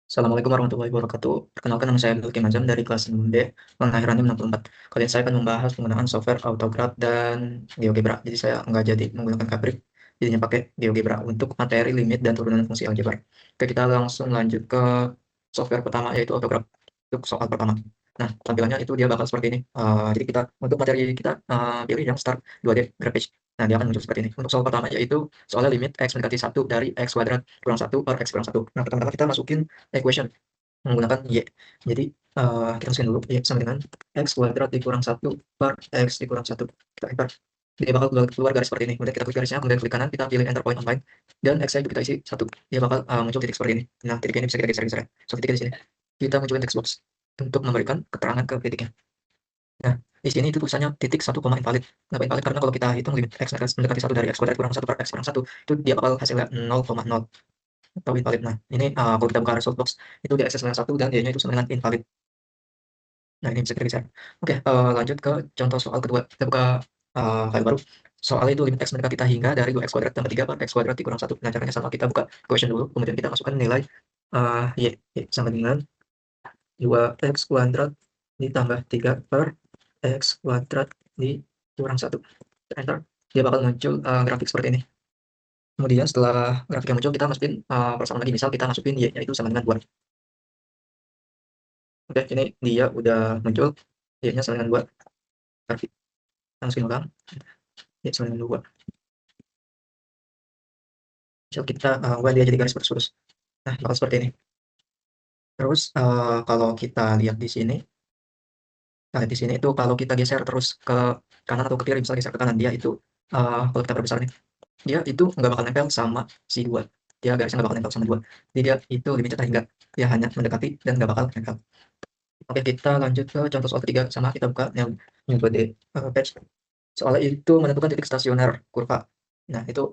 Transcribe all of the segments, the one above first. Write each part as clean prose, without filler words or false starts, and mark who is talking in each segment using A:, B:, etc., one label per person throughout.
A: Assalamualaikum warahmatullahi wabarakatuh. Perkenalkan nama saya Abdul Kim Azam dari kelas 6B, pengakhirannya 64. Kali ini saya akan membahas penggunaan software Autograph dan GeoGebra. Jadi saya nggak jadi menggunakan Cabrik, jadinya pakai GeoGebra untuk materi, limit, dan turunan fungsi aljabar. Oke, kita langsung lanjut ke software pertama, yaitu Autograph. Untuk soal pertama. Nah, tampilannya itu dia bakal seperti ini. Jadi kita untuk materi kita pilih yang start 2D graphics. Nah, dia akan muncul seperti ini. Untuk soal pertama yaitu soalnya limit x mendekati 1 dari x kuadrat kurang 1 per x kurang 1. Nah, pertama-tama kita masukin equation menggunakan y. Jadi kita masukin dulu y sama dengan x kuadrat dikurang 1 per x dikurang 1. Kita enter. Dia bakal keluar garis seperti ini. Kemudian kita klik garisnya, kemudian klik kanan, kita pilih enter point online, dan x-nya itu kita isi 1. Dia bakal muncul titik seperti ini. Nah, titik ini bisa kita geser-geser. So, titiknya di sini. Kita munculin text box untuk memberikan keterangan ke titiknya. Nah, di sini itu tulisannya titik 1, invalid. Kenapa invalid? Karena kalau kita hitung limit x mendekati 1 dari x kuadrat kurang 1 per x kurang 1, itu dia bakal hasilnya 0,0 atau invalid. Nah, ini kalau kita buka result box, itu dia x dengan 1 dan y-nya itu sama dengan invalid. Nah, ini bisa kita geser. Oke, lanjut ke contoh soal kedua. Kita buka file baru. Soalnya itu limit x mendekati kita hingga dari 2x kuadrat tambah 3 per x kuadrat dikurang 1. Nah, caranya sama. Kita buka equation dulu, kemudian kita masukkan nilai y sama dengan 2x kuadrat ditambah 3 per x kuadrat dikurang 1. Enter. Dia bakal muncul grafik seperti ini. Kemudian setelah grafik yang muncul, kita masukin persamaan lagi. Misal kita masukin y, yaitu sama dengan 2. Oke, ini dia udah muncul. Y-nya sama dengan 2. Grafik. Kita masukin ulang. Y sama dengan 2. Misal kita ubah dia jadi garis putus-putus. Nah, bakal seperti ini. Terus kalau kita lihat di sini, nah, di sini itu kalau kita geser terus ke kanan atau ke kiri, misal geser ke kanan, dia itu kalau kita perbesar nih, dia itu nggak bakal nempel sama si 2. Dia garisnya nggak bakal nempel sama 2. Jadi dia itu limitnya hingga. Dia hanya mendekati dan nggak bakal nempel. Oke, kita lanjut ke contoh soal ketiga. Sama kita buka yang 2D page. Soalnya itu menentukan titik stasioner kurva. Nah, itu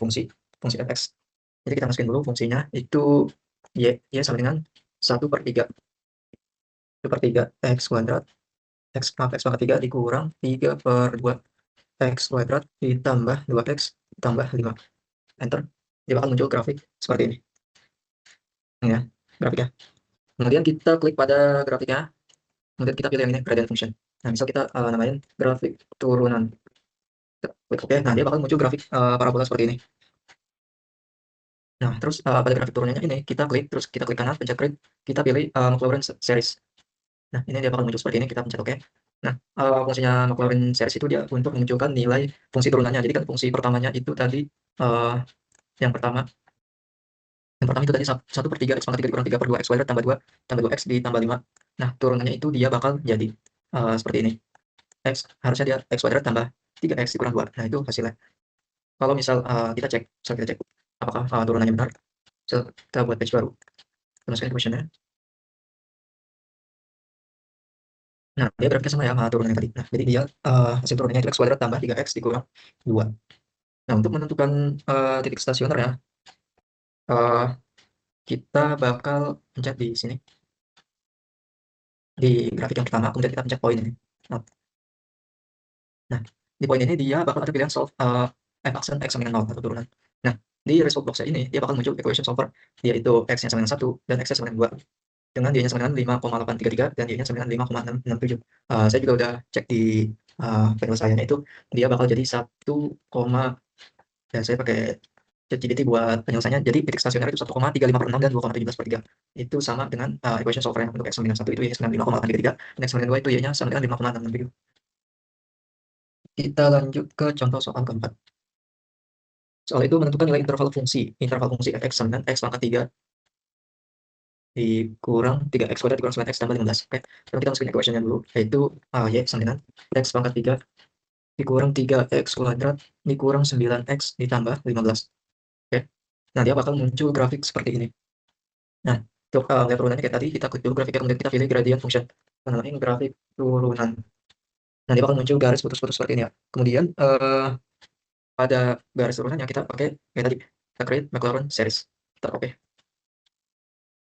A: fungsi fx. Jadi kita masukin dulu fungsinya, itu y sama dengan 1/3. 1/3 x kuadrat, x pangkat 3 dikurang 3/2 x kuadrat ditambah 2x ditambah 5. Enter. Dia bakal muncul grafik seperti ini. Ini ya, grafiknya. Kemudian kita klik pada grafiknya, kemudian kita pilih yang ini, gradient function. Nah, misal kita namain grafik turunan. Kita klik OK. Nah, dia bakal muncul grafik parabola seperti ini. Nah, terus pada grafik turunannya ini, kita klik, terus kita klik kanan, pencet create, kita pilih Maclaurin series. Nah, ini dia bakal muncul seperti ini, kita pencet OK. Nah, fungsinya Maclaurin series itu dia untuk memunculkan nilai fungsi turunannya. Jadi kan fungsi pertamanya itu tadi, yang pertama itu tadi 1/3 x pangkat 3 dikurang 3/2 x kuadrat tambah 2x ditambah 5. Nah, turunannya itu dia bakal jadi seperti ini. Harusnya dia x kuadrat tambah 3x dikurang 2. Nah, itu hasilnya. Kalau misal kita cek apakah turunannya benar. Kita buat page baru. Kita masukin equation-nya. Nah, dia grafiknya sama ya sama turunannya tadi. Nah, jadi dia hasil turunannya itu x kuadrat tambah 3x dikurang 2. Nah, untuk menentukan titik stasioner ya, kita bakal pencet di sini. Di grafik yang pertama, kemudian kita pencet poin ini. Nah, di poin ini dia bakal ada pilihan solve f aksen x sama dengan 0 atau turunan. Nah, di result box-nya ini dia bakal muncul equation solver, yaitu x-nya sama dengan 1 dan x-nya sama dengan 2. Dengan y-nya sama dengan 5,833 dan y-nya sama dengan 5,667. Saya juga udah cek di penyelesaiannya itu, dia bakal jadi 1, ya saya pakai ChatGPT buat penyelesaiannya. Jadi titik stasioner itu 1,35/6 dan 2,17/3. Itu sama dengan equation solver-nya. Untuk x sama dengan 1 itu y-nya sama dengan 5,833 dan x sama dengan 2 itu y-nya sama dengan 5,667. Kita lanjut ke contoh soal keempat. Soal itu menentukan nilai interval fungsi. Interval fungsi f(x) sama dengan x pangkat 3 dikurang 3x kuadrat dikurang 9x tambah 15. Oke, sekarang kita masukin equation-nya dulu, yaitu y sama dengan x pangkat 3 dikurang 3x kuadrat dikurang 9x ditambah 15. Oke, nah dia bakal muncul grafik seperti ini. Nah, untuk lihat turunannya kayak tadi, kita klik dulu grafiknya, kemudian kita pilih gradient function. Kita namain grafik turunan. Nah, dia bakal muncul garis putus-putus seperti ini ya. Kemudian pada garis turunannya kita pakai kayak tadi, kita create Maclaurin series. Kita oke.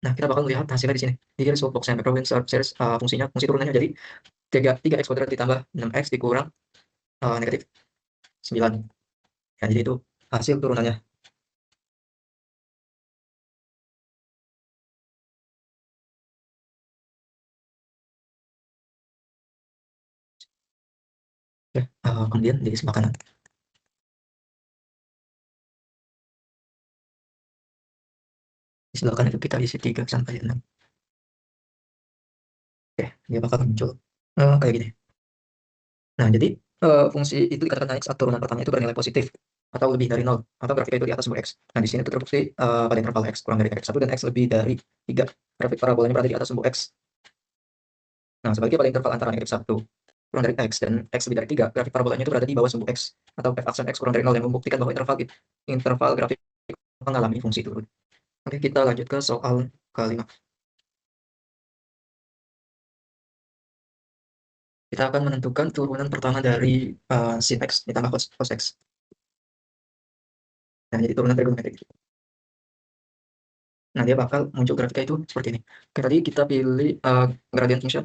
A: Nah, kita bakal melihat hasilnya di sini. Di result box-nya Maclaurin series, fungsi turunannya jadi 3x kuadrat ditambah 6x dikurang negatif 9. Ya, jadi itu hasil turunannya. Ya, kemudian di sebelah kanan. Di sebelah kanan itu kita isi 3 sampai 6. Oke, dia bakal muncul kayak gini. Nah, jadi fungsi itu dikatakan X saat turunan pertama itu bernilai positif atau lebih dari 0 atau grafika itu di atas sumbu X. Nah, di sini itu terbukti pada interval X kurang dari X1 dan X lebih dari 3. Grafik parabolanya berada di atas sumbu X. Nah, sebaliknya pada interval antara -1 kurang dari X dan X lebih dari 3, grafik parabolanya itu berada di bawah sumbu X atau f aksen X kurang dari 0 yang membuktikan bahwa interval grafik mengalami fungsi turun. Oke, kita lanjut ke soal kelima. Kita akan menentukan turunan pertama dari sin X ditambah cos X. Nah, jadi turunan trigonometrik. Nah, dia bakal muncul grafika itu seperti ini. Oke, tadi kita pilih gradient function,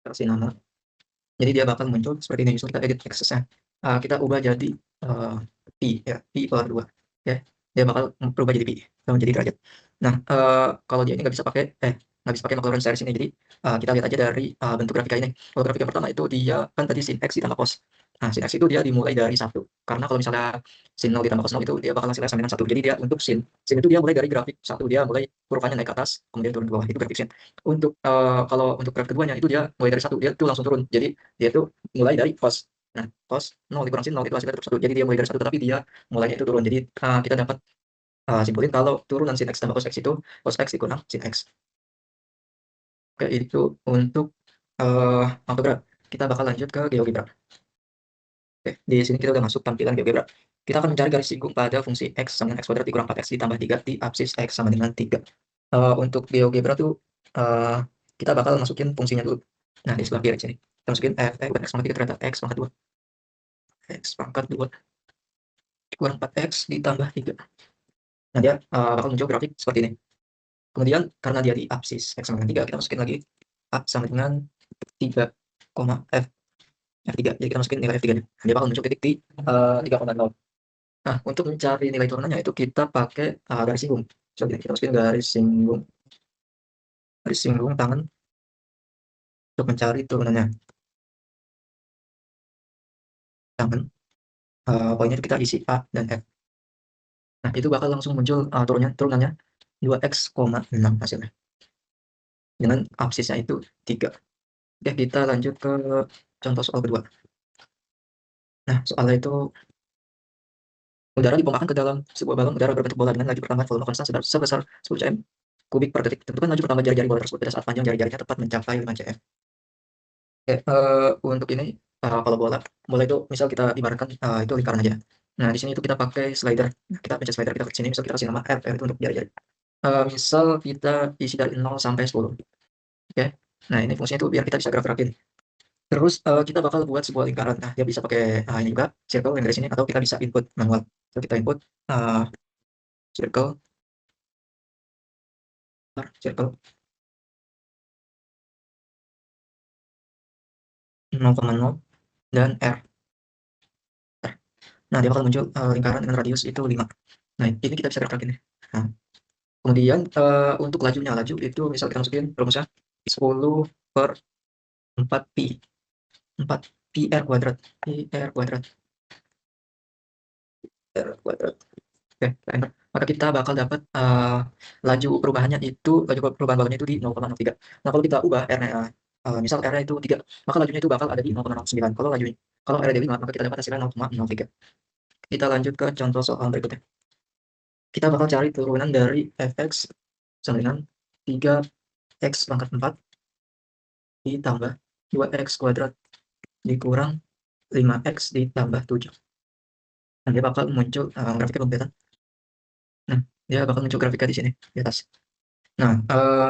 A: kasih nama. Jadi dia bakal muncul seperti ini. Justru kita edit axis-nya. Kita ubah jadi pi, ya, pi per 2. Ya, dia bakal berubah jadi pi, menjadi derajat. Nah, kalau dia ini nggak bisa pakai Maclaurin series ini. Jadi kita lihat aja dari bentuk grafika ini. Kalau grafik yang pertama itu dia kan tadi sin x ditambah cos. Nah, sin x itu dia dimulai dari 1. Karena kalau misalnya sin 0 ditambah cos 0 itu dia bakal hasilnya sama dengan 1. Jadi dia untuk sin itu dia mulai dari grafik 1, dia mulai kurvanya naik ke atas, kemudian turun ke bawah. Itu grafik sin. Untuk kalau untuk grafik keduanya itu dia mulai dari 1, dia tuh langsung turun. Jadi dia itu mulai dari cos. Nah, cos 0 dikurang sin 0 itu hasilnya tetap 1. Jadi dia mulai dari 1 tetapi dia mulainya itu turun. Jadi kita dapat simpulin kalau turunan sin x tambah cos x itu cos x dikurang sin x. Oke, itu untuk algebra. Kita bakal lanjut ke GeoGebra. Oke, di sini kita udah masuk tampilan GeoGebra. Kita akan mencari garis singgung pada fungsi x sama dengan x kuadrat dikurang 4x ditambah 3 di absis x sama dengan 3. Untuk GeoGebra tuh kita bakal masukin fungsinya dulu. Nah, di sebelah kiri sini. Kita masukin f(x) pangkat 3 ternyata x pangkat 2. X pangkat 2 dikurang 4x ditambah 3. Nah, dia bakal muncul grafik seperti ini. Kemudian karena dia di absis x sama dengan 3, kita masukin lagi a sama dengan 3, f F3. Jadi kita masukin nilai F3-nya. Dia bakal muncul titik di 3,0. Nah, untuk mencari nilai turunannya itu kita pakai garis singgung. So, kita masukin garis singgung tangan untuk mencari turunannya. Tangan, poinnya kita isi A dan F. Nah, itu bakal langsung muncul turunannya 2x,6 hasilnya. Dengan absisnya itu 3. Oke, kita lanjut ke contoh soal kedua. Nah, soalnya itu udara dipompakan ke dalam sebuah balon udara berbentuk bola dengan laju pertambahan volume konstan sebesar 10 cm kubik per detik. Tentukan laju pertambahan jari-jari bola tersebut pada saat panjang jari-jarinya tepat mencapai 5 cm. Oke, untuk ini kalau bola itu misal kita ibaratkan itu lingkaran aja. Nah, di sini itu kita pakai slider. Nah, kita pencet slider kita ke sini, misal kita kasih nama R itu untuk jari-jari. Misal kita isi dari 0 sampai 10. Oke. Nah, ini fungsinya itu biar kita bisa gerak-gerakin. Terus kita bakal buat sebuah lingkaran. Nah, dia bisa pakai ini juga circle yang dari sini atau kita bisa input manual. So, kita input circle circle 0,0 dan R. Nah, dia bakal muncul lingkaran dengan radius itu 5. Nah, ini kita bisa gerak-gerakin ya. Nah, kemudian untuk laju itu misal kita masukin rumusnya 10 per 4 pi 4 pi r kuadrat oke, enter. Maka kita bakal dapat laju perubahan balonnya itu di 0,03. Nah, kalau kita ubah r-nya misal r-nya itu 3, maka lajunya itu bakal ada di 0,09. Kalau r-nya 5, maka kita dapat hasilnya 0,03. Kita lanjut ke contoh soal berikutnya. Kita bakal cari turunan dari fx sama dengan 3x pangkat 4 ditambah 2x kuadrat dikurang 5x ditambah 7. Nah, dia bakal muncul grafiknya belum kelihatan. Nah, dia bakal muncul grafiknya di sini, di atas. Nah,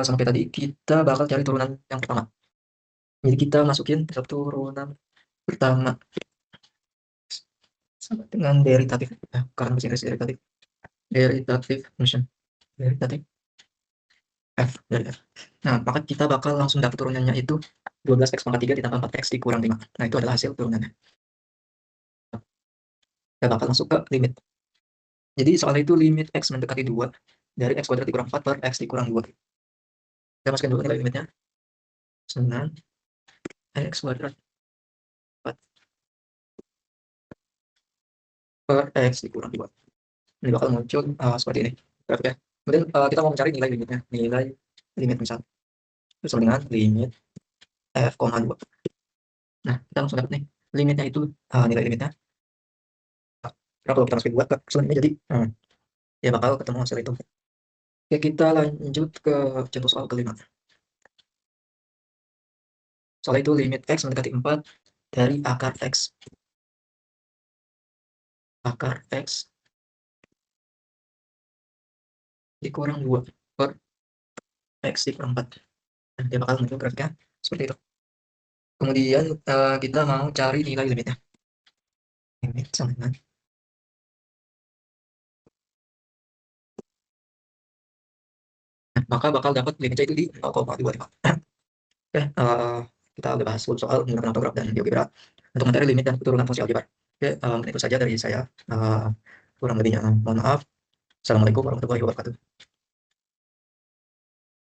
A: sama kayak tadi, kita bakal cari turunan yang pertama. Jadi kita masukin turunan pertama sama dengan deritatif. Nah, karena bahasa Inggris deritatif. Deritatif function. Deritatif f dari f. Nah, maka kita bakal langsung dapat turunannya itu 12x pangkat 3 ditambah 4x dikurang 5. Nah, itu adalah hasil turunannya. Kita bakal masuk ke limit. Jadi soalnya itu limit x mendekati 2 dari x kuadrat dikurang 4 per x dikurang 2. Kita masukkan dulu nilai limitnya. 9 x kuadrat 4 per X dikurang 2. Ini bakal muncul seperti ini grafiknya. Kemudian kita mau mencari nilai limitnya, nilai limit misal. Terus sama dengan limit f, 2. Nah, kita langsung dapat nih limitnya itu nilai limitnya. Karena kalau kita masukin 2 ke selanjutnya jadi ya bakal ketemu hasil itu. Oke, kita lanjut ke contoh soal kelima. Soal itu limit X mendekati 4 dari akar X. Akar X dikurang 2 per X dikurang 4. Nah, dia bakal muncul grafiknya seperti itu. Kemudian kita mau cari nilai limitnya. Limit sama dengan maka bakal dapat limitnya itu di 0,25. Oke, kita udah bahas soal menggunakan autograf dan GeoGebra untuk materi limit dan keturunan fungsi aljabar. Oke, itu saja dari saya. Kurang lebihnya mohon maaf. Assalamualaikum warahmatullahi wabarakatuh.